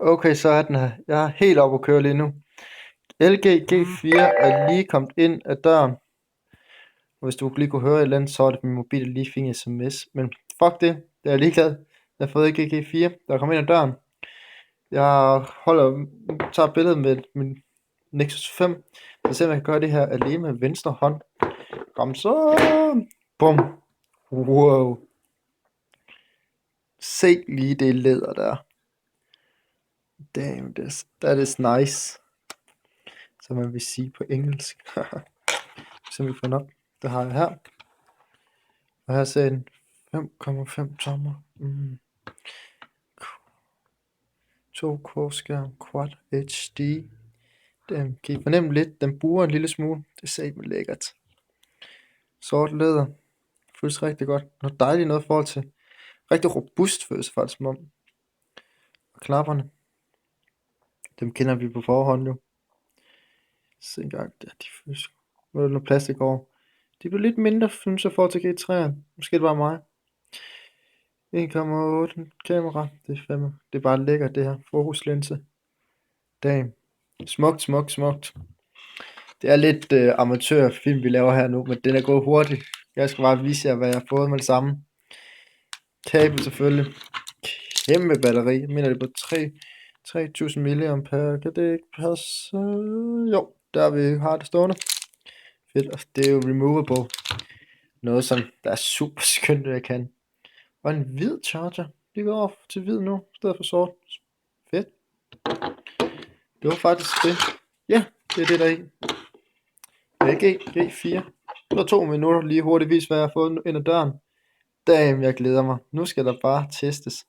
Okay, så er den her. Jeg er helt oppe at køre lige nu. LG G4 er lige kommet ind ad døren. Og hvis du lige kunne høre et eller andet, så er det min mobil, der lige fik en sms. Men fuck det, det er jeg ligeglad. Jeg har fået LG G4, der er kommet ind ad døren. Jeg tager et billede med min Nexus 5. Så ser man kan gøre det her alene med venstre hånd. Kom så! Bum! Wow! Se lige det læder der. Damn, that is nice. Som man vil sige på engelsk. Så vi får op. Det har jeg her. Og her ser den 5,5 tommer. 2K skærm Quad HD. Den kan I fornemme lidt. Den buer en lille smule. Det ser ikke lækkert. Sort læder. Føles rigtig godt. Noget dejligt noget i forhold til. Rigtig robust føles faktisk som om. Og knapperne. Dem kender vi på forhånd jo. Se engang der. De føles. Hvor er der noget plastik over. De blev lidt mindre, synes jeg, forhold til G3'eren. Måske det var mig. 1,8 kamera. Det er bare lækkert det her. Fokuslinse. Damn. Smukt, smukt, smukt. Det er lidt amatørfilm, vi laver her nu, men den er gået hurtigt. Jeg skal bare vise jer, hvad jeg har fået med det samme. Kabel selvfølgelig. Kæmpe batteri. Jeg mener det er på 3000 mAh. Kan det ikke passe? Jo, der vi har det stående. Fedt, og det er jo removable. Noget som der er super skønt, jeg kan. Og en hvid charger. Det går over til hvid nu, i stedet for sort. Fedt. Det var faktisk det. Ja, det er det der i. LG G4. Det var 2 minutter lige hurtigt vise, hvad jeg har fået ind ad døren. Damn, jeg glæder mig. Nu skal der bare testes.